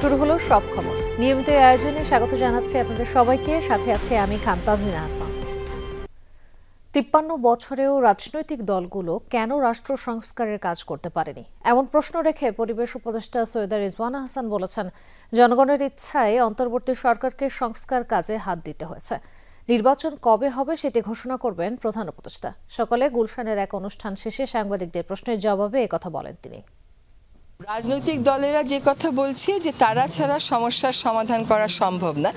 শুরু হলো সব খবর। নিয়মিত আয়োজনে স্বাগত জানাচ্ছি আপনাদের সবাইকে। সাথে আছে আমি খান তাজমিনা হাসান। 53 বছরেও রাজনৈতিক দলগুলো কেন রাষ্ট্র সংস্কারের কাজ করতে পারেনি এমন প্রশ্ন রেখে পরিবেশ উপদেষ্টা সৈয়দা রিজওয়ানা হাসান বলেছেন, জনগণের ইচ্ছায় অন্তর্বর্তী সরকারকে সংস্কার কাজে হাত দিতে হয়েছে। নির্বাচন কবে হবে সেটি ঘোষণা করবেন প্রধান উপদেষ্টা। সকালে গুলশানের এক অনুষ্ঠান শেষে সাংবাদিকদের প্রশ্নের জবাবে একথা বলেন তিনি। রাজনৈতিক দলেরা যে কথা বলছে যে তারা ছাড়া সমস্যার সমাধান করা সম্ভব না,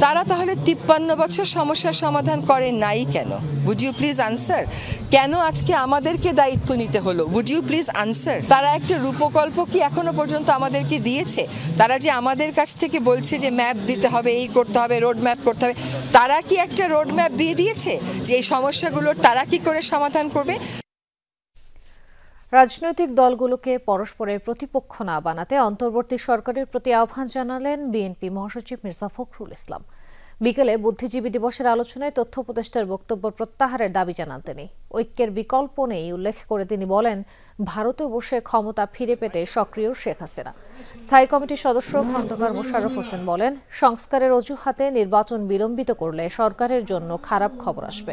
তারা তাহলে 53 বছর সমস্যার সমাধান করে নাই কেন? Would you please answer? কেন আজকে আমাদেরকে দায়িত্ব নিতে হলো? Would you please answer? তারা একটা রূপকল্প কি এখনো পর্যন্ত আমাদেরকে দিয়েছে? তারা যে আমাদের কাছ থেকে বলছে যে ম্যাপ দিতে হবে, এই করতে হবে, রোড ম্যাপ করতে হবে, তারা কি একটা রোড ম্যাপ দিয়ে দিয়েছে যে এই সমস্যাগুলোর তারা কি করে সমাধান করবে? রাজনৈতিক দলগুলোকে পরস্পরের প্রতিপক্ষ না বানাতে অন্তর্বর্তী সরকারের প্রতি আহ্বান জানালেন বিএনপি মহাসচিব মির্জা ফখরুল ইসলাম। বিকেলে বুদ্ধিজীবী দিবসের আলোচনায় তথ্য উপদেষ্টার বক্তব্য প্রত্যাহারের দাবি জানান তিনি। ঐক্যের বিকল্প নেই উল্লেখ করে তিনি বলেন, ভারতে বসে ক্ষমতা ফিরে পেতে সক্রিয় শেখ হাসিনা। স্থায়ী কমিটির সদস্য খন্দকার মোশাররফ হোসেন বলেন, সংস্কারের অজুহাতে নির্বাচন বিলম্বিত করলে সরকারের জন্য খারাপ খবর আসবে।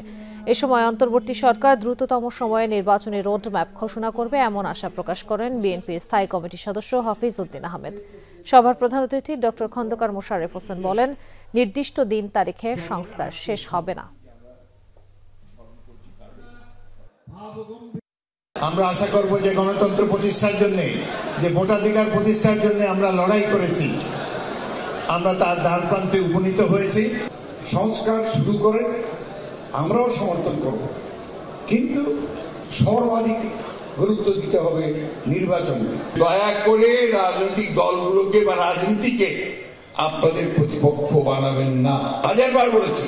এ সময় অন্তর্বর্তী সরকার দ্রুততম সময়ে নির্বাচনী রোড ম্যাপ ঘোষণা করবে এমন আশা প্রকাশ করেন বিএনপির স্থায়ী কমিটির সদস্য হাফিজ উদ্দিন আহমেদ। সভার প্রধান অতিথি ডক্টর খন্দকার মোশাররফ হোসেন বলেন, নির্দিষ্ট দিন তারিখে সংস্কার শেষ হবে না। আমরা আশা করব যে গণতন্ত্র প্রতিষ্ঠার জন্য, যে ভোটাধিকার প্রতিষ্ঠার জন্য আমরা লড়াই করেছি, আমরা তার দ্বারপ্রান্তে উপনীত হয়েছি। সংস্কার শুরু করে আমরাও সমর্থন করব, কিন্তু সর্বাধিক গুরুত্ব দিতে হবে নির্বাচনকে। দয়া করে রাজনৈতিক দলগুলোকে বা রাজনীতিকে আপনাদের প্রতিপক্ষ বানাবেন না। হাজারবার বলেছি,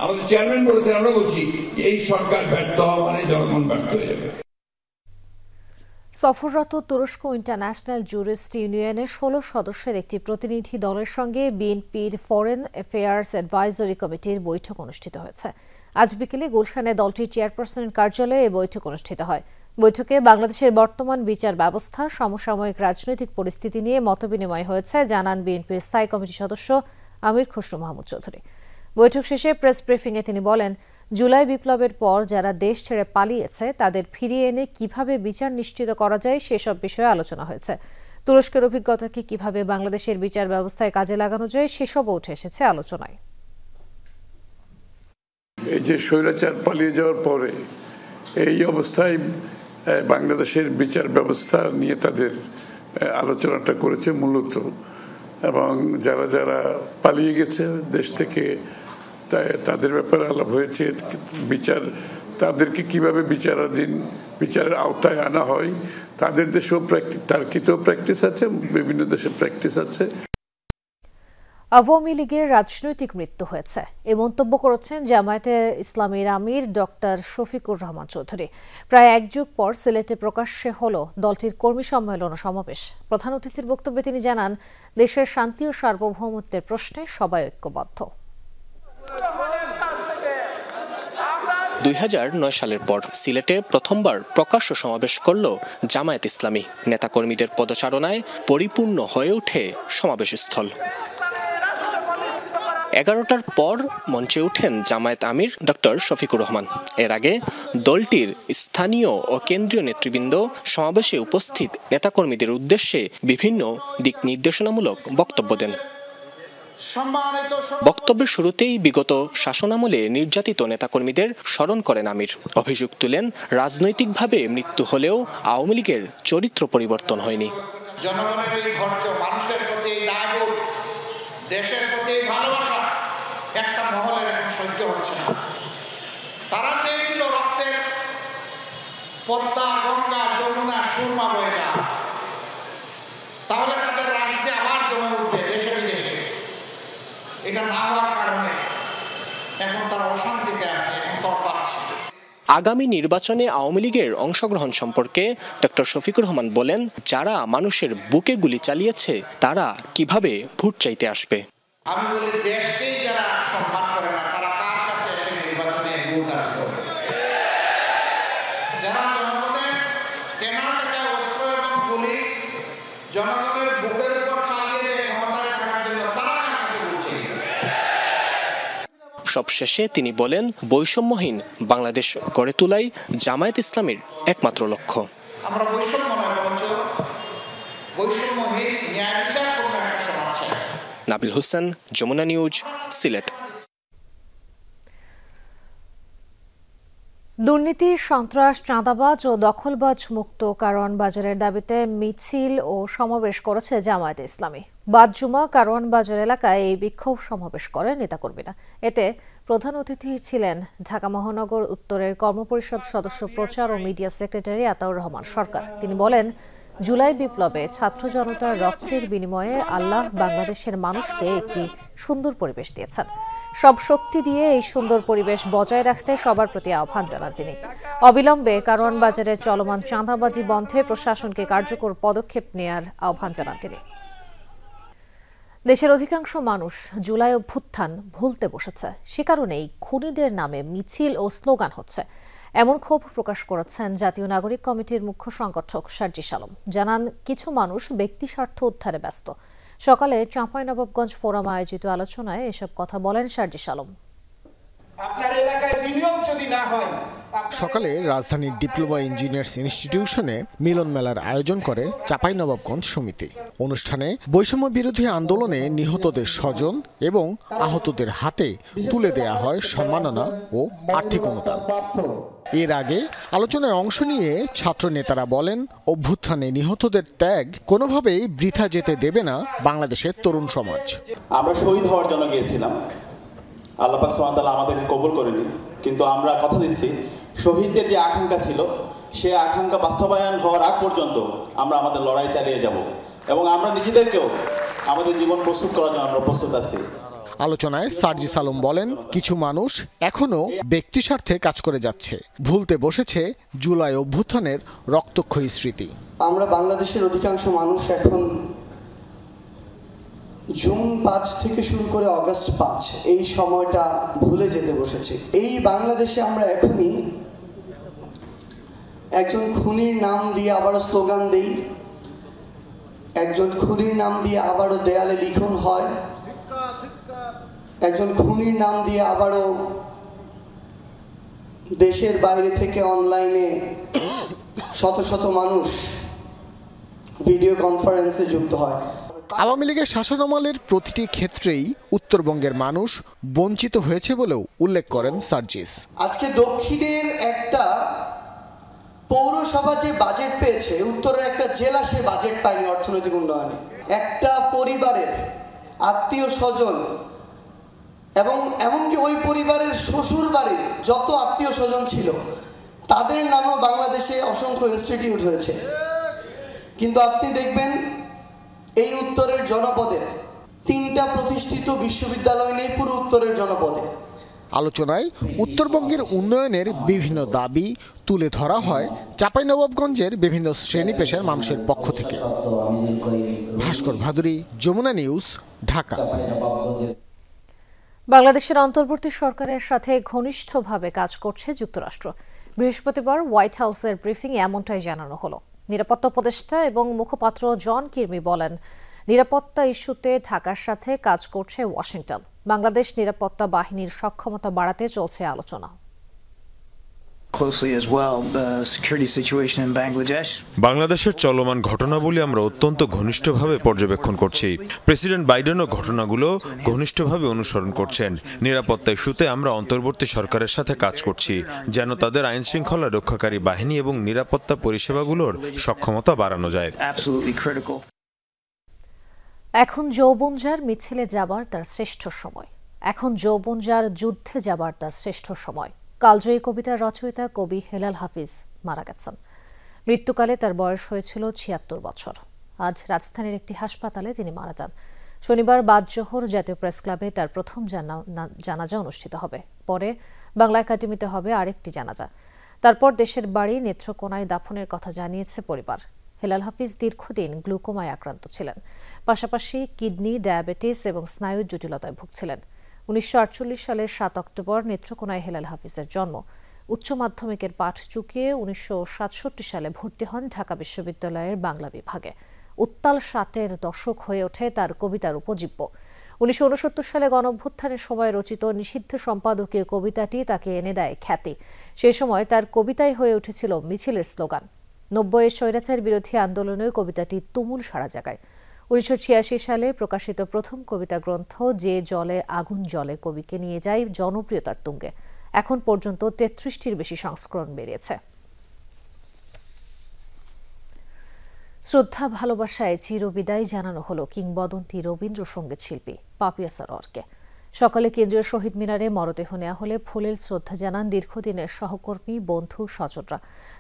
আমাদের চেয়ারম্যান বলেছেন, আমরা বলছি এই সরকার ব্যর্থ হওয়া মানে জনগণ ব্যর্থ হয়ে যাবে। সফররত তুরস্ক ইন্টারন্যাশনাল জুরিস্ট ইউনিয়নের 16 সদস্যের একটি প্রতিনিধি দলের সঙ্গে বিএনপির ফরেন অ্যাফেয়ার্স অ্যাডভাইজরি কমিটির বৈঠক অনুষ্ঠিত হয়েছে। আজ বিকেলে গুলশানে দলটির চেয়ারপারসনের কার্যালয়ে এই বৈঠক অনুষ্ঠিত হয়। বৈঠকে বাংলাদেশের বর্তমান বিচার ব্যবস্থা, সমসাময়িক রাজনৈতিক পরিস্থিতি নিয়ে মতবিনিময় হয়েছে জানান বিএনপির স্থায়ী কমিটির সদস্য আমির খসরু মাহমুদ চৌধুরী। বৈঠক শেষে প্রেস ব্রিফিংয়ে তিনি বলেন, জুলাই বিপ্লবের পর যারা দেশ ছেড়ে পালিয়েছে তাদের ফিরিয়ে এনে কিভাবে বিচার নিশ্চিত করা যায় সেসব বিষয়ে আলোচনা হয়েছে। তুরস্কের অভিজ্ঞতাকে কিভাবে বাংলাদেশের বিচার ব্যবস্থায় কাজে লাগানো যায় সেসবও উঠে এসেছে আলোচনায়। এই যে স্বৈরাচার পালিয়ে যাওয়ার পরে এই অবস্থায় বাংলাদেশের বিচার ব্যবস্থা নিয়ে তাদের আলোচনাটা করেছে মূলত, এবং যারা যারা পালিয়ে গেছে দেশ থেকে তাদের ব্যাপারে আলাপ হয়েছে। বিচার তাদেরকে কিভাবে বিচারের আওতায় আনা হয়, তাদের দেশেও টার্কিতেও প্র্যাকটিস আছে, বিভিন্ন দেশে প্র্যাকটিস আছে। আওয়ামী লীগের রাজনৈতিক মৃত্যু হয়েছে এ মন্তব্য করেছেন জামায়াতে ইসলামীর আমির ডক্টর শফিকুর রহমান চৌধুরী। প্রায় এক যুগ পর সিলেটে প্রকাশ্যে হল দলটির কর্মী সম্মেলন ও সমাবেশ। প্রধান অতিথির বক্তব্যে তিনি জানান, দেশের শান্তি ও সার্বভৌমত্বের প্রশ্নে সবাই ঐক্যবদ্ধ। 2009 সালের পর সিলেটে প্রথমবার প্রকাশ্য সমাবেশ করল জামায়াত ইসলামী। নেতাকর্মীদের পদচারণায় পরিপূর্ণ হয়ে ওঠে সমাবেশস্থল। 11টার পর মঞ্চে ওঠেন জামায়াত আমির ডক্টর শফিকুর রহমান। এর আগে দলটির স্থানীয় ও কেন্দ্রীয় নেতৃবৃন্দ সমাবেশে উপস্থিত নেতাকর্মীদের উদ্দেশ্যে বিভিন্ন দিক নির্দেশনামূলক বক্তব্য দেন। বক্তব্যের শুরুতেই বিগত শাসনামলে নির্যাতিত নেতাকর্মীদের স্মরণ করেন আমির। অভিযোগ তুলেন, রাজনৈতিকভাবে মৃত্যু হলেও আওয়ামী লীগের চরিত্র পরিবর্তন হয়নি। জনগণের এই ধৈর্য, মানুষের প্রতি দায়বোধ, দেশের প্রতি ভালোবাসা একটা মহলের এখন সহ্য হচ্ছে না। তারা চেয়েছিল রক্তের পদ্মা, গঙ্গা, যমুনা, সুরমা বয়ে যাওয়া, তাহলে তাদের রাজনীতি আবার জমে উঠবে দেশে বিদেশে। এটা না হওয়ার কারণে এখন তারা অশান্তিতে আছে, এখন তড়পাচ্ছে। আগামী নির্বাচনে আওয়ামী লীগের অংশগ্রহণ সম্পর্কে ডক্টর শফিকুর রহমান বলেন, যারা মানুষের বুকে গুলি চালিয়েছে তারা কিভাবে ভোট চাইতে আসবে। আমি বলি, দেশকেই যারা সম্মান করে না তারা কার কাছে এসে নির্বাচনে ভোট দান করবে? যারা জনগণের কেনা টাকা, অস্ত্র এবং গুলি জনগণের বুকের উপর চালিয়ে দিয়ে সবশেষে তিনি বলেন, বৈষম্যহীন বাংলাদেশ গড়ে তোলাই জামায়াত ইসলামীর একমাত্র লক্ষ্য। আমরা বৈষম্য নয়, বরঞ্চ বৈষম্যহীন ন্যায় বিচার করব একটা সমাজ চাই। নাবিল হোসেন, যমুনা নিউজ, সিলেট। দুর্নীতি, সন্ত্রাস, চাঁদাবাজ ও দখলবাজ মুক্ত কারওয়ান বাজারের দাবিতে মিছিল ও সমাবেশ করেছে জামায়াত ইসলামী। বাদ জুমা কারওয়ান বাজার এলাকায় এই বিক্ষোভ সমাবেশ করেন নেতাকর্মীরা। এতে প্রধান অতিথি ছিলেন ঢাকা মহানগর উত্তরের কর্মপরিষদ সদস্য প্রচার ও মিডিয়া সেক্রেটারি আতাউর রহমান সরকার। তিনি বলেন, জুলাই বিপ্লবে ছাত্র জনতার রক্তের বিনিময়ে আল্লাহ বাংলাদেশের মানুষকে একটি সুন্দর পরিবেশ দিয়েছেন। সব শক্তি দিয়ে এই সুন্দর পরিবেশ বজায় রাখতে সবার প্রতি আহ্বান জানান তিনি। অবিলম্বে কারওয়ান বাজারের চলমান চাঁদাবাজি বন্ধে প্রশাসনকে কার্যকর পদক্ষেপ নেয়ার আহ্বান জানান তিনি। দেশের অধিকাংশ মানুষ জুলাই অভ্যুত্থান ভুলতে বসেছে, সে কারণেই খুনিদের নামে মিছিল ও স্লোগান হচ্ছে, এমন ক্ষোভ প্রকাশ করেছেন জাতীয় নাগরিক কমিটির মুখ্য সংগঠক সার্জিস আলম। জানান, কিছু মানুষ ব্যক্তি স্বার্থ উদ্ধারে ব্যস্ত। সকালে চাঁপাইনবাবগঞ্জ ফোরাম আয়োজিত আলোচনায় এসব কথা বলেন সার্জিস আলম। আপনার এলাকায় বিনিয়োগ যদি না হয়। সকালে রাজধানীর ডিপ্লোমা ইঞ্জিনিয়ার্স ইনস্টিটিউশনে মিলন মেলার আয়োজন করে চাঁপাইনবাবগঞ্জ সমিতি। অনুষ্ঠানে বৈষম্য বিরোধী আন্দোলনে নিহতদের স্বজন এবং আহতদের হাতে তুলে দেয়া হয় সম্মাননা ও আর্থিক অনুদান। এর আগে আলোচনায় অংশ নিয়ে ছাত্র নেতারা বলেন, অভ্যুত্থানে নিহতদের ত্যাগ কোনোভাবেই বৃথা যেতে দেবে না বাংলাদেশের তরুণ সমাজ। আমরা শহীদ হওয়ার জন্য গিয়েছিলাম, আল্লাহ পাক সুবহানাহু ওয়া তাআলা আমাদেরকে কবুল করেনি, কিন্তু আমরা কথা দিচ্ছি শহীদদের যে আকাঙ্ক্ষা ছিল সে আকাঙ্ক্ষা বাস্তবায়ন হওয়ার আগ পর্যন্ত আমরা আমাদের লড়াই চালিয়ে যাব এবং আমরা নিজেদেরকেও আমাদের জীবন প্রস্তুত করার জন্য আমরা প্রস্তুত আছি। আলোচনায় সার্জিস আলম বলেন, কিছু মানুষ এখনো ব্যক্তি স্বার্থে কাজ করে যাচ্ছে, ভুলতে বসেছে জুলাই অভ্যুত্থানের রক্তক্ষয়ী স্মৃতি। আমরা বাংলাদেশের অধিকাংশ মানুষ এখন জুন 5 থেকে শুরু করে অগাস্ট 5 এই সময়টা ভুলে যেতে বসেছি। এই বাংলাদেশে আমরা এখনই একজন খুনির নাম দিয়ে আবারও স্লোগান দেই, একজন খুনির নাম দিয়ে আবারও দেয়ালে লিখন হয়, একজন খুনির নাম দিয়ে আবারও দেশের বাইরে থেকে অনলাইনে শত শত মানুষ ভিডিও কনফারেন্সে যুক্ত হয়। আওয়ামী লীগের শাসনামলের প্রতিটি ক্ষেত্রেই উত্তরবঙ্গের মানুষ বঞ্চিত হয়েছে বলেও উল্লেখ করেন সার্জিস। আজকে দক্ষিণের একটা পৌরসভা যে বাজেট পেয়েছে, উত্তরের একটা জেলা সে বাজেট পায়নি অর্থনৈতিক উন্নয়নে। একটা পরিবারের আত্মীয় স্বজন এবং এমনকি ওই পরিবারের শ্বশুর বাড়ির যত আত্মীয় স্বজন ছিল তাদের নামও বাংলাদেশে অসংখ্য ইনস্টিটিউট হয়েছে, কিন্তু আপনি দেখবেন এই উত্তরের জনপদে 3টা প্রতিষ্ঠিত বিশ্ববিদ্যালয় নেই পুরো উত্তরের জনপদে। আলোচনায় উত্তরবঙ্গের উন্নয়নের বিভিন্ন দাবি তুলে ধরা হয় চাঁপাইনবাবগঞ্জের বিভিন্ন শ্রেণী পেশার মানুষের পক্ষ থেকে। ভাস্কর ভাদুরী, যমুনা নিউজ, ঢাকা। বাংলাদেশের অন্তর্বর্তী সরকারের সাথে ঘনিষ্ঠভাবে কাজ করছে যুক্তরাষ্ট্র। বৃহস্পতিবার হোয়াইট হাউসের ব্রিফিংয়ে এমনটাই জানানো হলো। নিরাপত্তা উপদেষ্টা এবং মুখপাত্র জন কির্মি বলেন, নিরাপত্তা ইস্যুতে ঢাকার সাথে কাজ করছে ওয়াশিংটন। বাংলাদেশ নিরাপত্তা বাহিনীর সক্ষমতা বাড়াতে চলছে আলোচনা। বাংলাদেশের চলমান ঘটনাবলী আমরা অত্যন্ত ঘনিষ্ঠভাবে পর্যবেক্ষণ করছি। প্রেসিডেন্ট বাইডেনও ঘটনাগুলো ঘনিষ্ঠভাবে অনুসরণ করছেন। নিরাপত্তা ইস্যুতে আমরা অন্তর্বর্তী সরকারের সাথে কাজ করছি যেন তাদের আইন শৃঙ্খলা রক্ষাকারী বাহিনী এবং নিরাপত্তা পরিষেবাগুলোর সক্ষমতা বাড়ানো যায়। এখন যৌবন যার মিছিলে যাবার তার শ্রেষ্ঠ সময়, এখন যৌবন যার যুদ্ধে যাবার তার শ্রেষ্ঠ সময়। কালজয়ী কবিতার রচয়িতা কবি হেলাল হাফিজ মারা গেছেন। মৃত্যুকালে তার বয়স হয়েছিল 76 বছর। আজ রাজধানীর একটি হাসপাতালে তিনি মারা যান। শনিবার বাদ জোহর জাতীয় প্রেস ক্লাবে তার প্রথম জানাজা অনুষ্ঠিত হবে। পরে বাংলা একাডেমিতে হবে আরেকটি জানাজা। তারপর দেশের বাড়ি নেত্রকোনায় দাফনের কথা জানিয়েছে পরিবার। হেলাল হাফিজ দীর্ঘদিন গ্লুকোমায় আক্রান্ত ছিলেন, পাশাপাশি কিডনি, ডায়াবেটিস এবং স্নায়ুর জটিলতায় ভুগছিলেন। 1948 সালের 7 অক্টোবর নেত্রকোনায় হেলাল হাফিজের জন্ম। উচ্চ মাধ্যমিকের পাঠ চুকিয়ে 1967 সালে ভর্তি হন ঢাকা বিশ্ববিদ্যালয়ের বাংলা বিভাগে। উত্তাল ষাটের দশক হয়ে ওঠে তার কবিতার উপজীব্য। 1969 সালে গণঅভ্যুত্থানের সময় রচিত নিষিদ্ধ সম্পাদকীয় কবিতাটি তাকে এনে দেয় খ্যাতি। সেই সময় তার কবিতাই হয়ে উঠেছিল মিছিলের স্লোগান। 90-এর স্বৈরাচার বিরোধী আন্দোলনে কবিতাটি তুমুল সাড়া জাগায়। 1986 সালে প্রকাশিত প্রথম কবিতা গ্রন্থ যে জলে আগুন জলে কবিকে নিয়ে যায় জনপ্রিয়তার তুঙ্গে। এখন পর্যন্ত 33টির বেশি সংস্করণ বেরিয়েছে। শ্রদ্ধা ভালোবাসায় চিরবিদায় জানানো হলো কিংবদন্তি রবীন্দ্রসঙ্গীত শিল্পী পাপিয়া সারোয়ারকে। সকালে কেন্দ্রীয় শহীদ মিনারে মরদেহ নেওয়া হলে ফুলেল শ্রদ্ধা জানান দীর্ঘদিনের সহকর্মী, বন্ধু, স্বজনরা।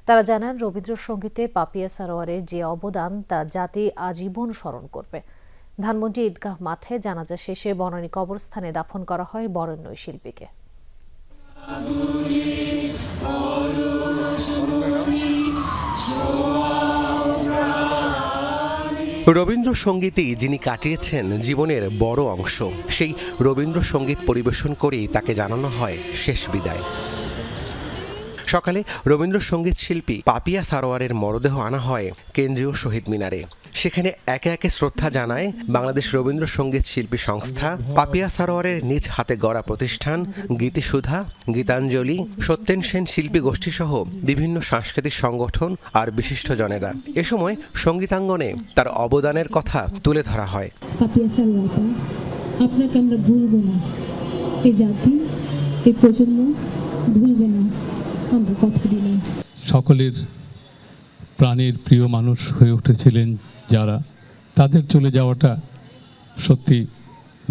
তারা জানান রবীন্দ্রসঙ্গীতে পাপিয়া সারোয়ারের যে অবদান তা জাতি আজীবন স্মরণ করবে। ধানমন্ডি ঈদগাহ মাঠে জানাজা শেষে বনানী কবরস্থানে দাফন করা হয় বরেণ্য শিল্পীকে। রবীন্দ্রসঙ্গীতেই যিনি কাটিয়েছেন জীবনের বড় অংশ, সেই রবীন্দ্রসঙ্গীত পরিবেশন করেই তাকে জানানো হয় শেষ বিদায়। সকালে রবীন্দ্রসঙ্গীত শিল্পী পাপিয়া সারোয়ারের মরদেহ আনা হয় কেন্দ্রীয় শহীদ মিনারে। সেখানে একে একে শ্রদ্ধা জানায় বাংলাদেশ রবীন্দ্রসঙ্গীত শিল্পী সংস্থা, পাপিয়া সারোয়ারের নিজ হাতে গড়া প্রতিষ্ঠান গীতিসুধা, গীতাঞ্জলি, সত্যেন সেন শিল্পী গোষ্ঠীসহ বিভিন্ন সাংস্কৃতিক সংগঠন আর বিশিষ্টজনেরা। এ সময় সঙ্গীতাঙ্গনে তার অবদানের কথা তুলে ধরা হয়। পাপিয়া সারোয়ার, আপনাকে আমরা ভুলব না, এই জাতি, এই প্রজন্ম ভুলবে না, আমরা কথা দিলাম। সকলের প্রাণের প্রিয় মানুষ হয়ে উঠেছিলেন যারা, তাদের চলে যাওয়াটা সত্যি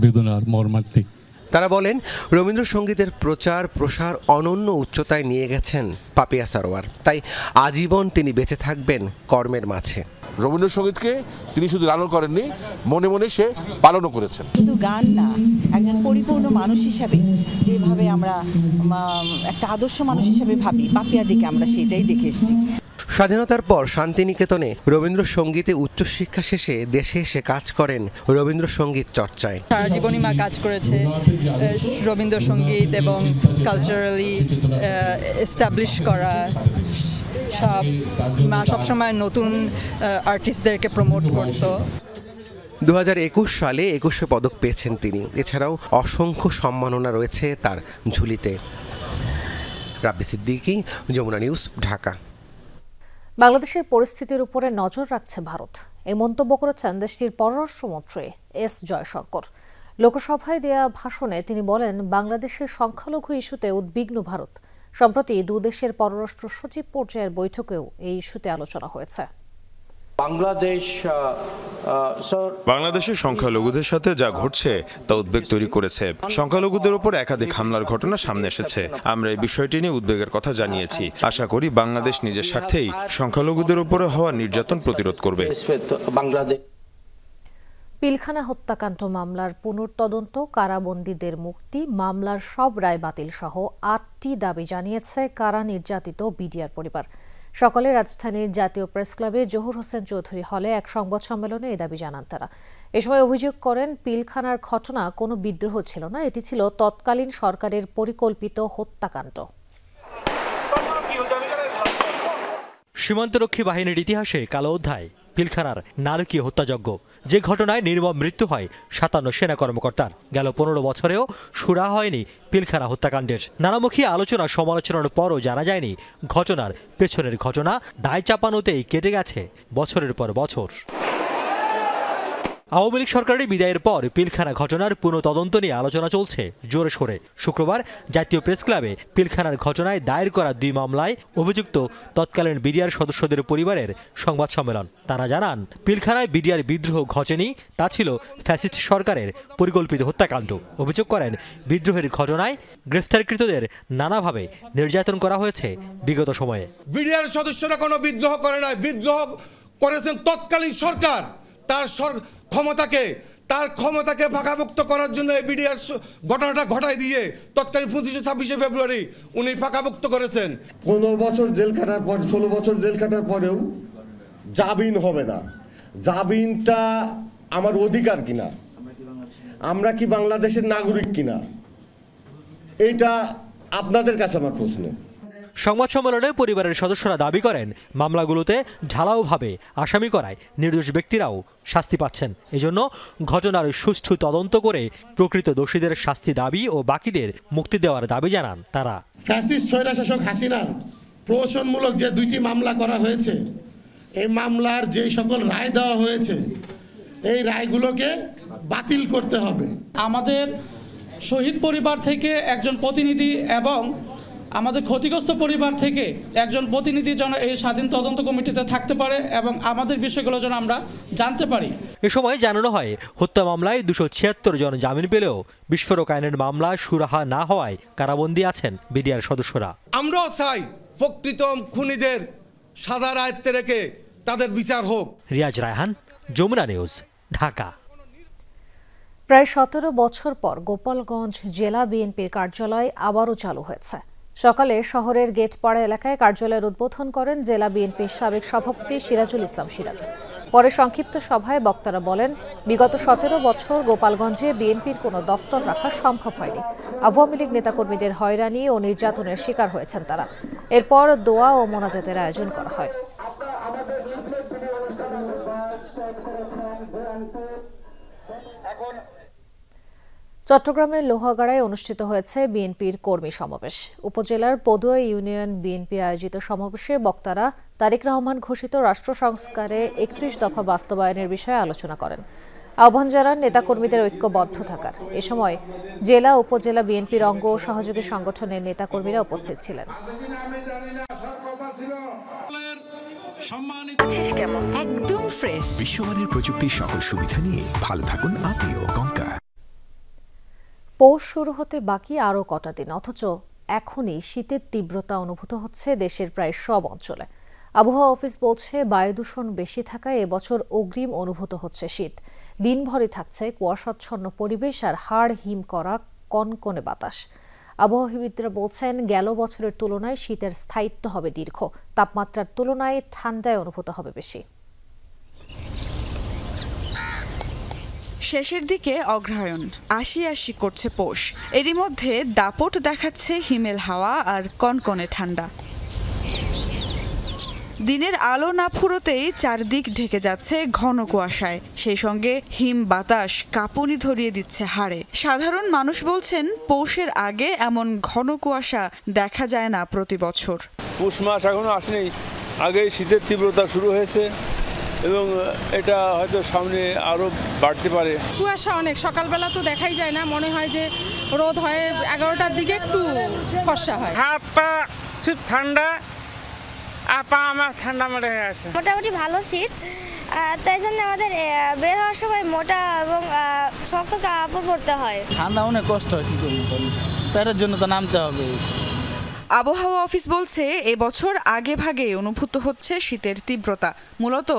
বেদনার, মর্মান্তিক। তারা বলেন রবীন্দ্রসঙ্গীতের প্রচার প্রসার অনন্য উচ্চতায় নিয়ে গেছেন পাপিয়া সারোয়ার, তাই আজীবন তিনি বেঁচে থাকবেন কর্মের মাঝে। রবীন্দ্রসঙ্গীতকে তিনি শুধু লালন করেননি, মনে মনে সে পালনও করেছেন। শুধু গান না, একজন পরিপূর্ণ মানুষ হিসাবে যেভাবে আমরা একটা আদর্শ মানুষ হিসাবে ভাবি, পাপিয়া দিকে আমরা সেটাই দেখে এসেছি। স্বাধীনতার পর শান্তিনিকেতনে রবীন্দ্রসঙ্গীতে উচ্চশিক্ষা শেষে দেশে এসে কাজ করেন রবীন্দ্রসঙ্গীত চর্চায়। সারা জীবনই মা কাজ করেছে রবীন্দ্রসঙ্গীত এবং কালচারালি এস্টাবলিশ করা। মা সবসময় নতুন আর্টিস্টদেরকে প্রমোট করত। 2021 সালে 21শে পদক পেয়েছেন তিনি। এছাড়াও অসংখ্য সম্মাননা রয়েছে তার ঝুলিতে। রাব্বি সিদ্দিকী, যমুনা নিউজ, ঢাকা। বাংলাদেশের পরিস্থিতির উপরে নজর রাখছে ভারত, এই মন্তব্য করেছেন দেশটির পররাষ্ট্রমন্ত্রী এস জয়শঙ্কর। লোকসভায় দেয়া ভাষণে তিনি বলেন, বাংলাদেশের সংখ্যালঘু ইস্যুতে উদ্বিগ্ন ভারত। সম্প্রতি দুদেশের পররাষ্ট্র সচিব পর্যায়ের বৈঠকেও এই ইস্যুতে আলোচনা হয়েছে। বাংলাদেশের সংখ্যালঘুদের সাথে যা ঘটছে তা উদ্বেগ তৈরি করেছে। সংখ্যালঘুদের উপর একাধিক হামলার ঘটনা সামনে এসেছে। আমরা এই বিষয়টি নিয়ে উদ্বেগের কথা জানিয়েছি। আশা করি বাংলাদেশ নিজের স্বার্থেই সংখ্যালঘুদের উপরে হওয়া নির্যাতন প্রতিরোধ করবে। পিলখানা হত্যাকাণ্ড মামলার পুনর্তদন্ত, কারাবন্দীদের মুক্তি, মামলার সব রায় বাতিল সহ 8টি দাবি জানিয়েছে কারা নির্যাতিত বিডিআর পরিবার। সকালে রাজধানীর জাতীয় প্রেস ক্লাবে জহুর হোসেন চৌধুরী হলে এক সংবাদ সম্মেলনে এই দাবি জানান তারা। এ সময় অভিযোগ করেন, পিলখানার ঘটনা কোনো বিদ্রোহ ছিল না, এটি ছিল তৎকালীন সরকারের পরিকল্পিত হত্যাকাণ্ড। সীমান্তরক্ষী বাহিনীর ইতিহাসে কালো অধ্যায় পিলখানার নারকীয় হত্যাযজ্ঞ, যে ঘটনায় নির্মম মৃত্যু হয় 57 সেনা কর্মকর্তার। গেল 15 বছরেও সুরা হয়নি পিলখানা হত্যাকাণ্ডের। নানামুখী আলোচনা সমালোচনার পরও জানা যায়নি ঘটনার পেছনের ঘটনা। দায় চাপানোতেই কেটে গেছে বছরের পর বছর। আওয়ামী লীগ সরকারের বিদায়ের পর পিলখানা ঘটনার পুনঃতদন্ত নিয়ে আলোচনা চলছে জোরে সোরে। শুক্রবার জাতীয় প্রেস ক্লাবে পিলখানার ঘটনায় দায়ের করা 2 মামলায় অভিযুক্ত তৎকালীন বিডিআর সদস্যদের পরিবারের সংবাদ সম্মেলন। তারা জানান, পিলখানায় বিডিআর বিদ্রোহ ঘটেনি, তা ছিল ফ্যাসিস্ট সরকারের পরিকল্পিত হত্যাকাণ্ড। অভিযোগ করেন, বিদ্রোহের ঘটনায় গ্রেফতারকৃতদের নানাভাবে নির্যাতন করা হয়েছে বিগত সময়ে। বিডিআর সদস্যরা কোনো বিদ্রোহ করে নাই, বিদ্রোহ করেছেন তৎকালীন সরকার। তার ক্ষমতাকে ফাঁকামুক্ত করার জন্য এই বিডিআর ঘটনাটা ঘটাই দিয়ে তৎকালীন 25-26 ফেব্রুয়ারি উনি ফাঁকামুক্ত করেছেন। 15 বছর জেল খাটার পর, 16 বছর জেল খাটার পরেও জামিন হবে না। জামিনটা আমার অধিকার কিনা, আমরা কি বাংলাদেশের নাগরিক কিনা, এইটা আপনাদের কাছে আমার প্রশ্ন। সংবাদ সম্মেলনে পরিবারের সদস্যরা দাবি করেন মামলাগুলোতে ঢালাওভাবে আসামি করায় নির্দোষ ব্যক্তিরাও শাস্তি পাচ্ছেন। এজন্য ঘটনার সুষ্ঠু তদন্ত করে প্রকৃত দোষীদের শাস্তি দাবি ও বাকিদের মুক্তি দেওয়ার দাবি জানান তারা। ফ্যাসিস্ট স্বৈরশাসক হাসিনার প্রহসনমূলক যে 2টি মামলা করা হয়েছে, এই মামলার যে সকল রায় দেওয়া হয়েছে এই রায়গুলোকে বাতিল করতে হবে। আমাদের শহীদ পরিবার থেকে একজন প্রতিনিধি এবং আমাদের ক্ষতিগ্রস্ত পরিবার থেকে একজন প্রতিনিধি যেন এই স্বাধীন তদন্ত কমিটিতে থাকতে পারে এবং আমাদের বিষয়গুলো যেন আমরা জানতে পারি। এ সময় জানানো হয় হত্যা মামলায় 276 জন জামিন পেলেও বিস্ফোরক আইনের মামলা সুরাহা না হওয়ায় কারাবন্দী আছেন বিডিআর সদস্যরা। আমরাও চাই প্রকৃত খুনিদের সাদা আয়ত্তে রেখে তাদের বিচার হোক। রিয়াজ রায়হান, যমুনা নিউজ, ঢাকা। প্রায় 17 বছর পর গোপালগঞ্জ জেলা বিএনপির কার্যালয় আবারও চালু হয়েছে। সকালে শহরের গেটপাড়া এলাকায় কার্যালয়ের উদ্বোধন করেন জেলা বিএনপির সাবেক সভাপতি সিরাজুল ইসলাম সিরাজ। পরে সংক্ষিপ্ত সভায় বক্তারা বলেন, বিগত 17 বছর গোপালগঞ্জে বিএনপির কোনো দফতর রাখা সম্ভব হয়নি। আওয়ামী লীগ নেতাকর্মীদের হয়রানি ও নির্যাতনের শিকার হয়েছেন তারা। এরপর দোয়া ও মোনাজাতের আয়োজন করা হয়। চট্টগ্রামের লোহাগাড়ায় অনুষ্ঠিত হয়েছে বিএনপির কর্মী সমাবেশ। উপজেলার পদুয়া ইউনিয়ন বিএনপি আয়োজিত সমাবেশে বক্তারা তারেক রহমান ঘোষিত রাষ্ট্র সংস্কারে 31 দফা বাস্তবায়নের বিষয়ে আলোচনা করেন। আহ্বান জানান নেতাকর্মীদের ঐক্যবদ্ধ থাকার। এ সময় জেলা উপজেলা বিএনপির অঙ্গ ও সহযোগী সংগঠনের নেতাকর্মীরা উপস্থিত ছিলেন। একদম ফ্রেশ বিশ্বমানের প্রযুক্তির সকল সুবিধা নিয়ে ভালো থাকুন আপনিও। কঙ্কা। পৌষ শুরু হতে বাকি আরও কটা দিন, অথচ এখনই শীতের তীব্রতা অনুভূত হচ্ছে দেশের প্রায় সব অঞ্চলে। আবহাওয়া অফিস বলছে বায়ু দূষণ বেশি থাকায় এবছর অগ্রিম অনুভূত হচ্ছে শীত। দিনভরই থাকছে কুয়াশাচ্ছন্ন পরিবেশ আর হাড় হিম করা কনকনে বাতাস। আবহাওয়াবিদরা বলছেন গেল বছরের তুলনায় শীতের স্থায়িত্ব হবে দীর্ঘ, তাপমাত্রার তুলনায় ঠান্ডায় অনুভূত হবে বেশি। শেষের দিকে অগ্রহায়ণ, আশি আশি করছে পৌষ। এরই মধ্যে দাপট দেখাচ্ছে হিমেল হাওয়া আর কনকনে ঠান্ডা। দিনের আলো না ফুরোতেই চারদিক ঢেকে যাচ্ছে ঘন কুয়াশায়। সেই সঙ্গে হিম বাতাস কাঁপুনি ধরিয়ে দিচ্ছে হাড়ে। সাধারণ মানুষ বলছেন পৌষের আগে এমন ঘন কুয়াশা দেখা যায় না প্রতি বছর। পৌষ মাস এখনো আসেনি, আগে শীতের তীব্রতা শুরু হয়েছে এবং এটা হয়তো সামনে আরো বাড়তে পারে। কুয়াশা অনেক, সকালবেলা তো দেখাই যায় না, মনে হয় যে রোদ হয়, 11টার দিকে একটু ফর্সা হয়। হাত পা খুব ঠান্ডা, পা আমার ঠান্ডা মনে হয়ে আছে। মোটামুটি ভালো শীত, তাই জন্য আমাদের বের হওয়ার সময় মোটা এবং শক্ত কাপড় পরতে হয়। ঠান্ডা অনেক কষ্ট হয়, কি করবো, পেটের জন্য তো নামতে হবে। আবহাওয়া অফিস বলছে এবছর আগে ভাগে অনুভূত হচ্ছে শীতের তীব্রতা। মূলত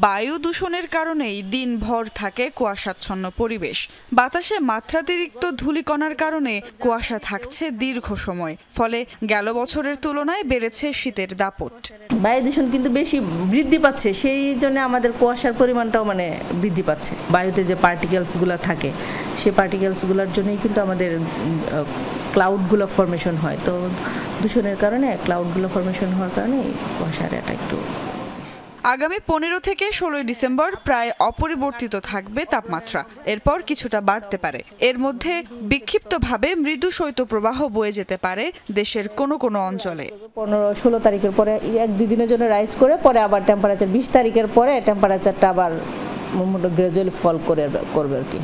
বায়ু দূষণের কারণেই দিনভর থাকে কুয়াশাচ্ছন্ন পরিবেশ। বাতাসে মাত্রাতিরিক্ত ধূলিকণার কারণে কুয়াশা থাকছে দীর্ঘ সময়। ফলে গেল বছরের তুলনায় বেড়েছে শীতের দাপট। বায়ু দূষণ কিন্তু বেশি বৃদ্ধি পাচ্ছে, সেই জন্য আমাদের কুয়াশার পরিমাণটাও বৃদ্ধি পাচ্ছে। বায়ুতে যে পার্টিকেলসগুলো থাকে সেই পার্টিকেলসগুলোর জন্যই কিন্তু আমাদের ক্লাউডগুলো ফর্মেশন হয়। তো দূষণের কারণে ক্লাউডগুলো ফর্মেশন হওয়ার কারণে কুয়াশার এটা একটু। আগামী 15 থেকে 16 ডিসেম্বর প্রায় অপরিবর্তিত থাকবে তাপমাত্রা, এরপর কিছুটা বাড়তে পারে। এর মধ্যে বিক্ষিপ্তভাবে মৃদু শৈত্যপ্রবাহ বয়ে যেতে পারে দেশের কোনো কোনো অঞ্চলে। 15-16 তারিখের পরে 1-2 দিনের জন্য রাইজ করে পরে আবার টেম্পারেচার 20 তারিখের পরে টেম্পারেচারটা আবার গ্রাজুয়ালি ফল করবে আর কি।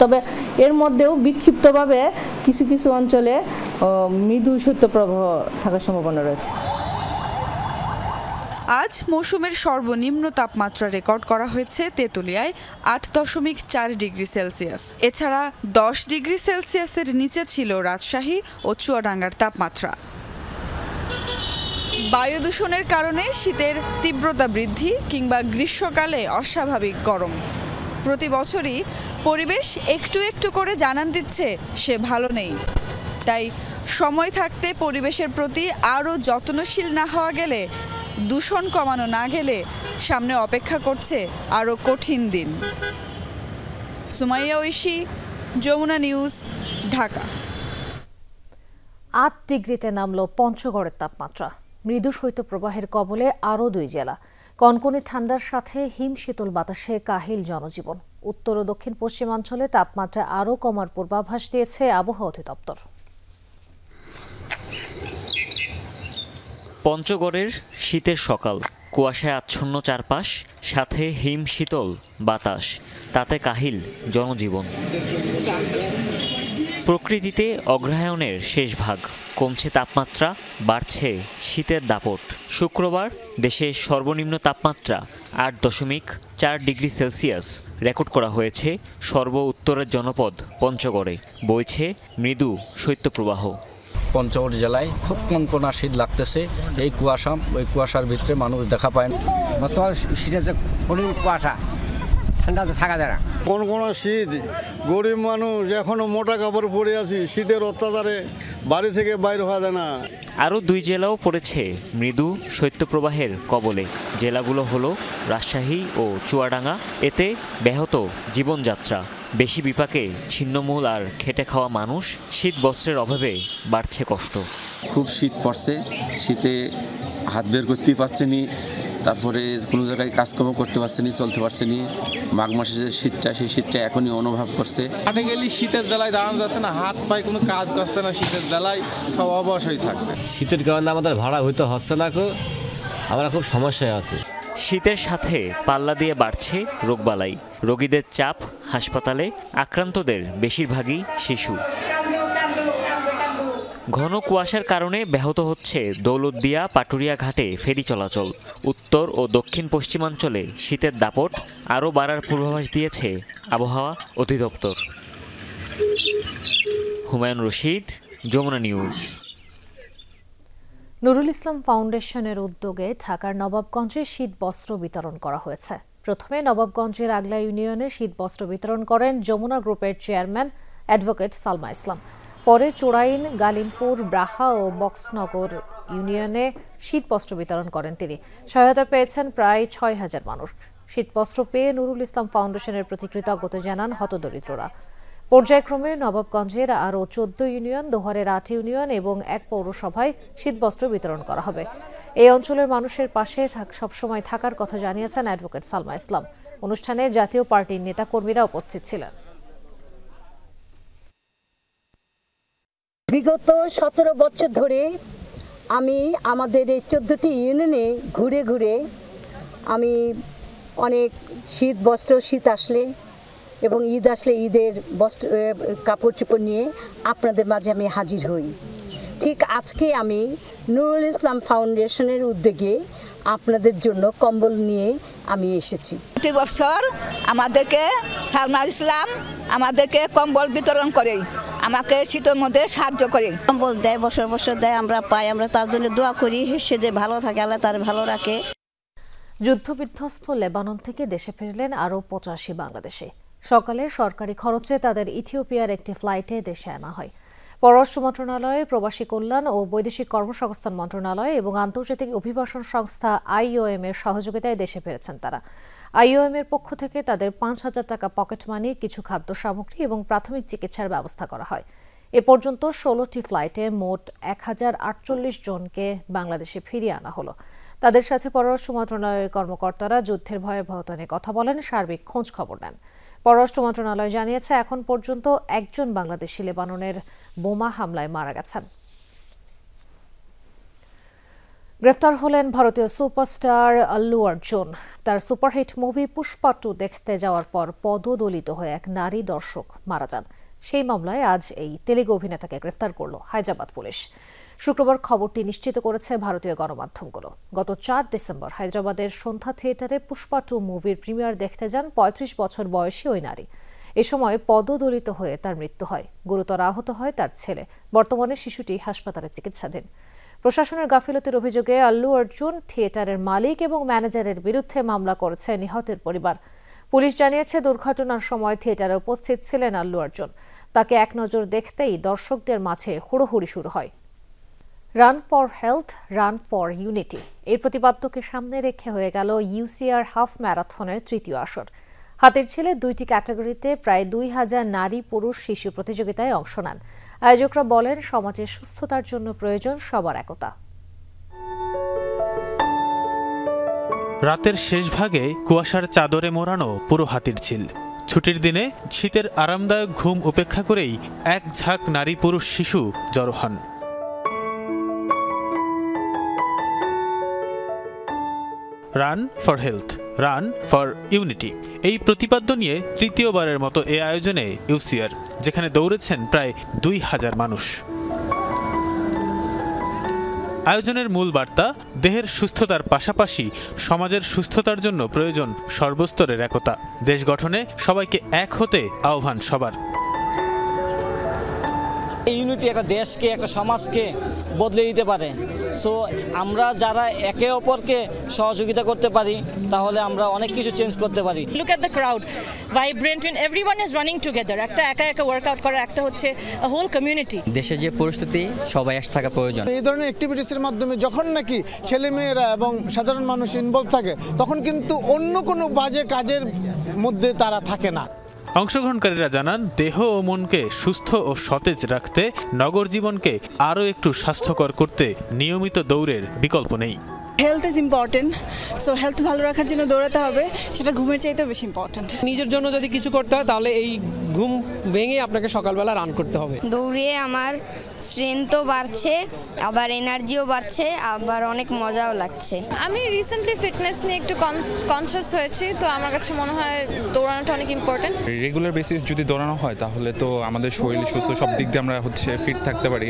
তবে এর মধ্যেও বিক্ষিপ্তভাবে কিছু কিছু অঞ্চলে মৃদু শৈত্যপ্রবাহ থাকার সম্ভাবনা রয়েছে। আজ মৌসুমের সর্বনিম্ন তাপমাত্রা রেকর্ড করা হয়েছে তেঁতুলিয়ায় 8.4 ডিগ্রি সেলসিয়াস। এছাড়া 10 ডিগ্রি সেলসিয়াসের নিচে ছিল রাজশাহী ও চুয়াডাঙ্গার তাপমাত্রা। বায়ু দূষণের কারণে শীতের তীব্রতা বৃদ্ধি কিংবা গ্রীষ্মকালে অস্বাভাবিক গরম, প্রতি বছরই পরিবেশ একটু একটু করে জানান দিচ্ছে সে ভালো নেই। তাই সময় থাকতে পরিবেশের প্রতি আরও যত্নশীল না হওয়া গেলে, দূষণ কমানো না গেলে সামনে অপেক্ষা করছে আরও কঠিন দিন। সুমাইয়া ঐশী, যমুনা নিউজ, ঢাকা। 8 ডিগ্রিতে নামল পঞ্চগড়ের তাপমাত্রা। মৃদু শৈত্যপ্রবাহের কবলে আরও 2 জেলা। কনকনে ঠান্ডার সাথে হিম শীতল বাতাসে কাহিল জনজীবন। উত্তর ও দক্ষিণ পশ্চিমাঞ্চলে তাপমাত্রা আরও কমার পূর্বাভাস দিয়েছে আবহাওয়া অধিদপ্তর। পঞ্চগড়ের শীতের সকাল, কুয়াশায় আচ্ছন্ন চারপাশ, সাথে হিম শীতল বাতাস, তাতে কাহিল জনজীবন। প্রকৃতিতে অগ্রহায়ণের শেষ ভাগ, কমছে তাপমাত্রা, বাড়ছে শীতের দাপট। শুক্রবার দেশে সর্বনিম্ন তাপমাত্রা 8.4 ডিগ্রি সেলসিয়াস রেকর্ড করা হয়েছে সর্ব উত্তরের জনপদ পঞ্চগড়ে। বইছে মৃদু শৈত্যপ্রবাহ। পঞ্চগড় জেলায় খুব কনকনা শীত লাগতেছে। এই কুয়াশার ভিতরে মানুষ দেখা পায় না। শীতের কুয়াশা, ঠান্ডাতে থাকা যায় না। কনকনা শীত, গরিব মানুষ এখনো মোটা কাপড় পরে আছি। শীতের অত্যাচারে বাড়ি থেকে বাইরে হওয়া যায় না। আরও 2 জেলাও পড়েছে মৃদু শৈত্যপ্রবাহের কবলে। জেলাগুলো হলো রাজশাহী ও চুয়াডাঙ্গা। এতে ব্যাহত জীবনযাত্রা, বেশি বিপাকে ছিন্নমূল আর খেটে খাওয়া মানুষ। শীত বস্ত্রের অভাবে বাড়ছে কষ্ট। খুব শীত পড়ছে, শীতে হাত বের করতেই পারছে নি, তারপরে কোনো জায়গায় কাজকর্ম করতে পারছে নি, চলতে পারছে নি। মাঘ মাসে যে শীতটা, সেই শীতটা এখনই অনুভব করছে। হাটে গেলে শীতের বেলায় দাঁড়ানো যাচ্ছে না, হাত পায়ে কোনো কাজ করছে না, শীতের বেলায় সব অবশ্যই থাকছে। শীতের কারণে আমাদের ভাড়া হইতে হচ্ছে না, আমরা খুব সমস্যায় আছি। শীতের সাথে পাল্লা দিয়ে বাড়ছে রোগবালাই, রোগীদের চাপ হাসপাতালে। আক্রান্তদের বেশিরভাগই শিশু। ঘন কুয়াশার কারণে ব্যাহত হচ্ছে দৌলতদিয়া পাটুরিয়া ঘাটে ফেরি চলাচল। উত্তর ও দক্ষিণ পশ্চিমাঞ্চলে শীতের দাপট আরও বাড়ার পূর্বাভাস দিয়েছে আবহাওয়া অধিদপ্তর। হুমায়ুন রশিদ, যমুনা নিউজ। নুরুল ইসলাম ফাউন্ডেশনের উদ্যোগে ঢাকার নবাবগঞ্জে শীত বস্ত্র বিতরণ করা হয়েছে। প্রথমে নবাবগঞ্জের আগলা ইউনিয়নে শীত বস্ত্র বিতরণ করেন যমুনা গ্রুপের চেয়ারম্যান অ্যাডভোকেট সালমা ইসলাম। পরে চোরাইন, গালিমপুর, ব্রাহা ও বক্সনগর ইউনিয়নে শীতবস্ত্র বিতরণ করেন তিনি। সহায়তা পেয়েছেন প্রায় 6,000 মানুষ। শীতবস্ত্র পেয়ে নুরুল ইসলাম ফাউন্ডেশনের প্রতি কৃতজ্ঞতা জানান হতদরিদ্ররা। পর্যায়ক্রমে নবাবগঞ্জের আরও 14 ইউনিয়ন, দোহারের 8 ইউনিয়ন এবং 1 পৌরসভায় শীতবস্ত্র বিতরণ করা হবে। এই অঞ্চলের মানুষের পাশে সবসময় থাকার কথা জানিয়েছেন অ্যাডভোকেট সালমা ইসলাম। অনুষ্ঠানে জাতীয় পার্টির নেতাকর্মীরা উপস্থিত ছিলেন। বিগত 17 বছর ধরে আমি আমাদের এই 14টি ইউনিয়নে ঘুরে ঘুরে আমি অনেক শীত বস্ত্র, শীত আসলে এবং ঈদ আসলে ঈদের বস্ত্র, কাপড় চোপড় নিয়ে আপনাদের মাঝে আমি হাজির হই। ঠিক আজকে আমি নুরুল ইসলাম ফাউন্ডেশনের উদ্যোগে আপনাদের জন্য কম্বল নিয়ে আমি এসেছি। প্রতি বছর আমাদেরকে সালমা ইসলাম আমাদেরকে কম্বল বিতরণ করে, আমাকে শীতের মধ্যে সাহায্য করে। কম্বল দেয়, বছর বছর দেয়, আমরা পাই। আমরা তার জন্য দোয়া করি, সে যে ভালো থাকে, আল্লাহ তার ভালো রাখে। যুদ্ধবিধ্বস্ত লেবানন থেকে দেশে ফিরলেন আরও 85 বাংলাদেশি। সকালে সরকারি খরচে তাদের ইথিওপিয়ার একটি ফ্লাইটে দেশে আনা হয়। পররাষ্ট্র মন্ত্রণালয়, প্রবাসী কল্যাণ ও বৈদেশিক কর্মসংস্থান মন্ত্রণালয় এবং আন্তর্জাতিক অভিবাসন সংস্থা IOM এর সহযোগিতায় দেশে ফিরেছেন তারা। IOM এর পক্ষ থেকে তাদের 5,000 টাকা পকেট মানি, কিছু খাদ্য সামগ্রী এবং প্রাথমিক চিকিৎসার ব্যবস্থা করা হয়। এ পর্যন্ত 16টি ফ্লাইটে মোট 1048 জনকে বাংলাদেশে ফিরিয়ে আনা হলো। তাদের সাথে পররাষ্ট্র মন্ত্রণালয়ের কর্মকর্তারা যুদ্ধের ভয়াবহতা নিয়ে কথা বলেন, সার্বিক খোঁজ খবর নেন। পররাষ্ট্র মন্ত্রণালয় জানিয়েছে এখন পর্যন্ত 1 জন বাংলাদেশি লেবাননের বোমা হামলায় মারা গেছেন। গ্রেফতার হলেন ভারতীয় সুপারস্টার আল্লু অর্জুন। তার সুপারহিট মুভি পুষ্পা 2 দেখতে যাওয়ার পর পদদলিত হয়ে এক নারী দর্শক মারা যান। সেই মামলায় আজ এই তেলেগু অভিনেতাকে গ্রেফতার করল হায়দ্রাবাদ পুলিশ। শুক্রবার খবরটি নিশ্চিত করেছে ভারতীয় গণমাধ্যমগুলো। গত 4 ডিসেম্বর হায়দ্রাবাদের সন্ধ্যা থিয়েটারে পুষ্পা 2 মুভির প্রিমিয়ার দেখতে যান 35 বছর বয়সী ওই নারী। এ সময় পদদলিত হয়ে তার মৃত্যু হয়। গুরুতর আহত হয় তার ছেলে। বর্তমানে শিশুটি হাসপাতালে চিকিৎসাধীন। প্রশাসনের গাফিলতির অভিযোগে আল্লু অর্জুন থিয়েটারের মালিক এবং ম্যানেজারের বিরুদ্ধে মামলা করেছে নিহতের পরিবার। পুলিশ জানিয়েছে দুর্ঘটনার সময় থিয়েটারে উপস্থিত ছিলেন আল্লু অর্জুন। তাকে এক নজর দেখতেই দর্শকদের মাঝে হুড়োহুড়ি শুরু হয়। Run for health, run for unity এই প্রতিপাদ্যকে সামনে রেখে হয়ে গেল UCR হাফ ম্যারাথনের তৃতীয় আসর। হাতের ছেলে 2টি ক্যাটাগরিতে প্রায় 2000 নারী, পুরুষ, শিশু প্রতিযোগিতায় অংশ নেন। আয়োজকরা বলেন, সমাজের সুস্থতার জন্য প্রয়োজন সবার একতা। রাতের শেষ ভাগে কুয়াশার চাদরে মোড়ানো পুরো হাতিরঝিল। ছুটির দিনে শীতের আরামদায়ক ঘুম উপেক্ষা করেই এক ঝাঁক নারী পুরুষ শিশু জড়ো হন। Run for health, run for unity, এই প্রতিপাদ্য নিয়ে তৃতীয়বারের মতো এ আয়োজনে ইউসিআর, যেখানে দৌড়েছেন প্রায় 2000 মানুষ। আয়োজনের মূল বার্তা, দেহের সুস্থতার পাশাপাশি সমাজের সুস্থতার জন্য প্রয়োজন সর্বস্তরের একতা। দেশ গঠনে সবাইকে এক হতে আহ্বান সবার। ইউনিটি একটা দেশকে, একটা সমাজকে বদলে দিতে পারে। সো আমরা যারা একে অপরকে সহযোগিতা করতে পারি, তাহলে আমরা অনেক কিছু চেঞ্জ করতে পারি। Look at the crowd, vibrant, when everyone is running together, একটা একা একা ওয়ার্কআউট করা, একটা হচ্ছে a whole community। দেশের যে পরিস্থিতি, সবাই এক থাকা প্রয়োজন। এই ধরনের অ্যাক্টিভিটিসের মাধ্যমে যখন নাকি ছেলেমেয়েরা এবং সাধারণ মানুষ ইনভলভ থাকে, তখন কিন্তু অন্য কোনো বাজে কাজের মধ্যে তারা থাকে না। অংশগ্রহণকারীরা জানান, দেহ ও মনকে সুস্থ ও সতেজ রাখতে, নগর জীবনকে আরও একটু স্বাস্থ্যকর করতে নিয়মিত দৌড়ের বিকল্প নেই। Health is important, so health ভালো রাখার জন্য দৌড়াতে হবে, সেটা ঘুমের চাইতেও বেশি ইম্পর্টেন্ট। নিজের জন্য যদি কিছু করতে হয়, তাহলে এই ঘুম ভেঙে আপনাকে সকালবেলা রান করতে হবে। দৌড়িয়ে আমার স্ট্রেংথও বাড়ছে, আবার এনার্জিও বাড়ছে, আবার অনেক মজাও লাগছে। আমি রিসেন্টলি ফিটনেস নিয়ে একটু কনসিয়াস হয়েছি, তো আমার কাছে মনে হয় দৌড়ানোটা অনেক ইম্পর্টেন্ট। রেগুলার বেসিস যদি দৌড়ানো হয়, তাহলে তো আমাদের শরীর সুস্থ, সব দিক দিয়ে আমরা ফিট থাকতে পারি।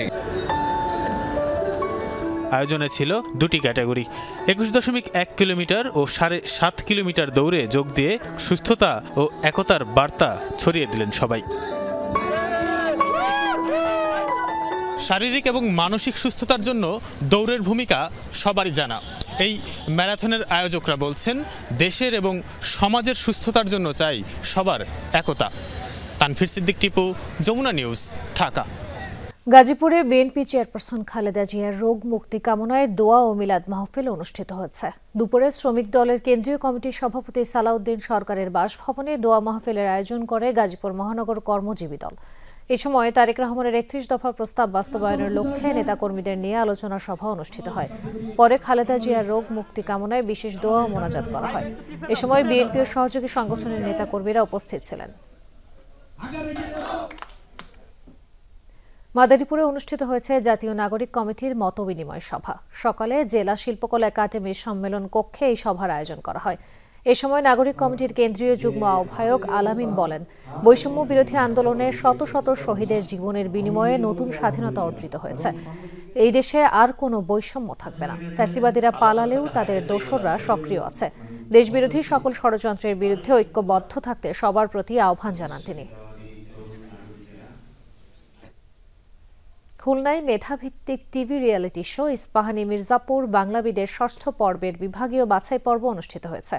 আয়োজনে ছিল 2টি ক্যাটাগরি, 21.1 কিলোমিটার ও 7.5 কিলোমিটার দৌড়ে যোগ দিয়ে সুস্থতা ও একতার বার্তা ছড়িয়ে দিলেন সবাই। শারীরিক এবং মানসিক সুস্থতার জন্য দৌড়ের ভূমিকা সবারই জানা। এই ম্যারাথনের আয়োজকরা বলছেন, দেশের এবং সমাজের সুস্থতার জন্য চাই সবার একতা। তানফির সিদ্দিক টিপু, যমুনা নিউজ, ঢাকা। গাজীপুরে বিএনপি চেয়ারপারসন খালেদা জিয়ার রোগ মুক্তি কামনায় দোয়া ও মিলাদ মাহফিল অনুষ্ঠিত হচ্ছে। দুপুরে শ্রমিক দলের কেন্দ্রীয় কমিটির সভাপতি সালাউদ্দিন সরকারের বাসভবনে দোয়া মাহফিলের আয়োজন করে গাজীপুর মহানগর কর্মজীবী দল। এ সময় তারেক রহমানের 31 দফা প্রস্তাব বাস্তবায়নের লক্ষ্যে নেতাকর্মীদের নিয়ে আলোচনা সভা অনুষ্ঠিত হয়। পরে খালেদা জিয়ার রোগ মুক্তি কামনায় বিশেষ দোয়া ও মোনাজাত করা হয়। এ সময় বিএনপি ও সহযোগী সংগঠনের নেতাকর্মীরা উপস্থিত ছিলেন। মাদারীপুরে অনুষ্ঠিত হয়েছে জাতীয় নাগরিক কমিটির মতবিনিময় সভা। সকালে জেলা শিল্পকলা একাডেমির সম্মেলন কক্ষে এই সভার আয়োজন করা হয়। এ সময় নাগরিক কমিটির কেন্দ্রীয় যুগ্ম আহ্বায়ক আলামিন বলেন, বৈষম্য বিরোধী আন্দোলনে শত শত শহীদের জীবনের বিনিময়ে নতুন স্বাধীনতা অর্জিত হয়েছে। এই দেশে আর কোনো বৈষম্য থাকবে না। ফ্যাসিবাদীরা পালালেও তাদের দোসররা সক্রিয় আছে। দেশবিরোধী সকল ষড়যন্ত্রের বিরুদ্ধে ঐক্যবদ্ধ থাকতে সবার প্রতি আহ্বান জানান তিনি। খুলনায় মেধাভিত্তিক TV reality show Ispahani Mirzapur বাংলাবিদের 6ষ্ঠ পর্বের বিভাগীয় বাছাই পর্ব অনুষ্ঠিত হয়েছে।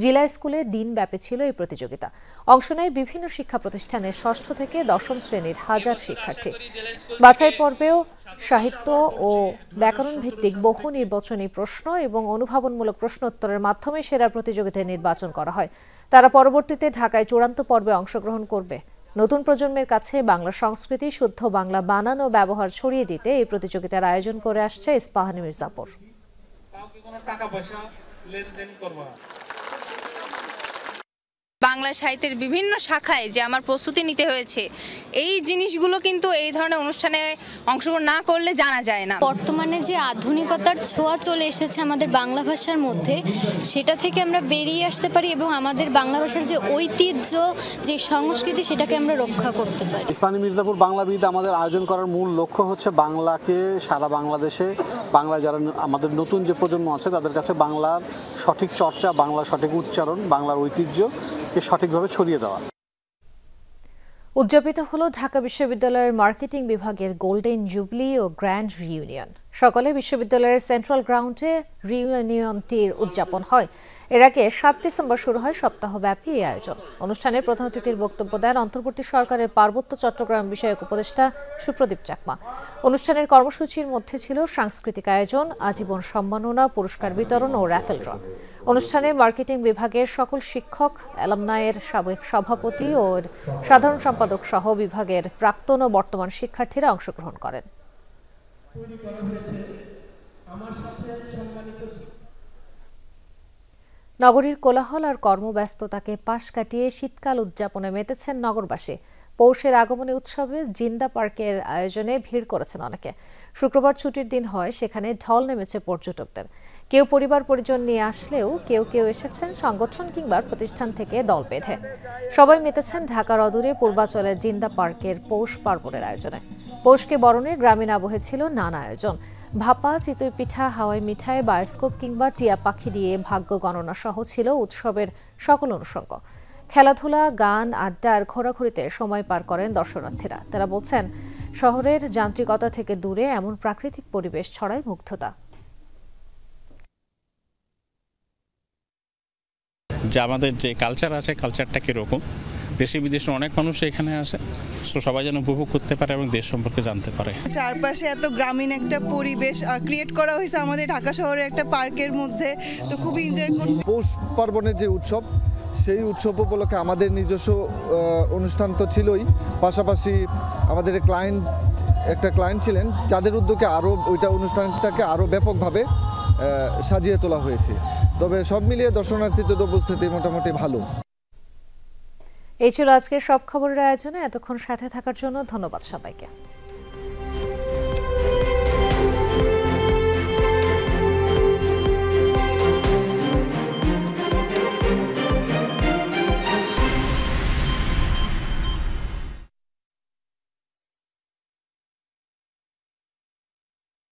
জেলা স্কুলে দিনব্যাপী ছিল এই প্রতিযোগিতা। অংশ নেয় বিভিন্ন শিক্ষা প্রতিষ্ঠানের ষষ্ঠ থেকে 10ম শ্রেণীর হাজার শিক্ষার্থী। বাছাই পর্বেও সাহিত্য ও ব্যাকরণ ভিত্তিক বহু নির্বাচনী প্রশ্ন এবং অনুভাবনমূলক প্রশ্নোত্তরের মাধ্যমে সেরা প্রতিযোগিতায় নির্বাচন করা হয়। তারা পরবর্তীতে ঢাকায় চূড়ান্ত পর্বে অংশগ্রহণ করবে। নতুন প্রজন্মের কাছে বাংলা সংস্কৃতি, শুদ্ধ বাংলা বানান ও ব্যবহার ছড়িয়ে দিতে এই প্রতিযোগিতার আয়োজন করে আসছে ইস্পাহানি মির্জাপুর। বাংলা সাহিত্যের বিভিন্ন শাখায় যে আমার প্রস্তুতি নিতে হয়েছে, এই জিনিসগুলো কিন্তু এই ধরনের অনুষ্ঠানে অংশগ্রহণ না করলে জানা যায় না। বর্তমানে যে আধুনিকতার ছোঁয়া চলে এসেছে আমাদের বাংলা ভাষার মধ্যে, সেটা থেকে আমরা বেরিয়ে আসতে পারি এবং আমাদের বাংলা ভাষার যে ঐতিহ্য, যে সংস্কৃতি, সেটাকে আমরা রক্ষা করতে পারি। ইস্পাহানি মির্জাপুর বাংলাবিদ আমাদের আয়োজন করার মূল লক্ষ্য হচ্ছে বাংলাকে সারা বাংলাদেশে, বাংলা যারা আমাদের নতুন যে প্রজন্ম আছে তাদের কাছে বাংলার সঠিক চর্চা, বাংলার সঠিক উচ্চারণ, বাংলার ঐতিহ্যকে সঠিকভাবে ছড়িয়ে দেওয়া। উদযাপিত হলো ঢাকা বিশ্ববিদ্যালয়ের মার্কেটিং বিভাগের গোল্ডেন জুবলি ও গ্র্যান্ড রিইউনিয়ন। সকালে বিশ্ববিদ্যালয়ের সেন্ট্রাল গ্রাউন্ডে রিইউনিয়নটির উদযাপন হয়। এর আগে 7 ডিসেম্বর শুরু হয় সপ্তাহব্যাপী এই আয়োজন। অনুষ্ঠানে প্রধান অতিথির বক্তব্য দেন অন্তর্বর্তী সরকারের পার্বত্য চট্টগ্রাম বিষয়ক উপদেষ্টা সুপ্রদীপ চাকমা। অনুষ্ঠানের কর্মসূচির মধ্যে ছিল সাংস্কৃতিক আয়োজন, আজীবন সম্মাননা, পুরস্কার বিতরণ ও র্যাফেল ড্র। অনুষ্ঠানে মার্কেটিং বিভাগের সকল শিক্ষক, অ্যালামনাইয়ের সাবেক সভাপতি ও সাধারণ সম্পাদক সহ বিভাগের প্রাক্তন ও বর্তমান শিক্ষার্থীরা অংশগ্রহণ করেন। নগরীর কোলাহল আর কর্মব্যস্ততাকে পাশ কাটিয়ে শীতকাল উদযাপনে মেতেছেন নগরবাসী। পৌষের আগমনী উৎসবে জিন্দা পার্কের আয়োজনে ভিড় করেছেন অনেকে। শুক্রবার ছুটির দিন হয়, সেখানে ঢল নেমেছে পর্যটকদের। কেউ পরিবার পরিজন নিয়ে আসলেও কেউ কেউ এসেছেন সংগঠন কিংবা প্রতিষ্ঠান থেকে দল বেঁধে। সবাই মেতেছেন ঢাকার অদূরে পূর্বাচলের জিন্দা পার্কের পৌষ পার্বণের আয়োজনে। পৌষকে বরণে গ্রামীণ আবহে ছিল নানা আয়োজন। ভাপা, চিতই পিঠা, হাওয়াই মিঠাই, বায়োস্কোপ কিংবা টিয়া পাখি দিয়ে ভাগ্য গণনা সহ ছিল উৎসবের সকল অনুষঙ্গ। খেলাধুলা, গান, আড্ডা আর ঘোরাঘুরিতে সময় পার করেন দর্শনার্থীরা। তারা বলছেন, শহরের যান্ত্রিকতা থেকে দূরে এমন প্রাকৃতিক পরিবেশ ছড়ায় মুগ্ধতা। যে আমাদের যে কালচার আছে, কালচারটা কীরকম, দেশে বিদেশে অনেক মানুষ এখানে আসে, তো সবাই যেন উপভোগ করতে পারে এবং দেশ সম্পর্কে জানতে পারে। চারপাশে এত গ্রামীণ একটা পরিবেশ ক্রিয়েট করা হয়েছে আমাদের ঢাকা শহরের একটা পার্কের মধ্যে, তো খুবই এনজয় করছি। পৌষ পার্বণের যে উৎসব, সেই উৎসব উপলক্ষে আমাদের নিজস্ব অনুষ্ঠান তো ছিলই, পাশাপাশি আমাদের একটা ক্লায়েন্ট ছিলেন যাদের উদ্যোগে আরও ওইটা অনুষ্ঠানটাকে আরও ব্যাপকভাবে সাজিয়ে তোলা হয়েছে। তবে সব মিলিয়ে দর্শনার্থীদের উপস্থিতি মোটামুটি ভালো। এই ছিল আজকের সব খবরের আয়োজনে। এতক্ষণ সাথে থাকার জন্য ধন্যবাদ সবাইকে।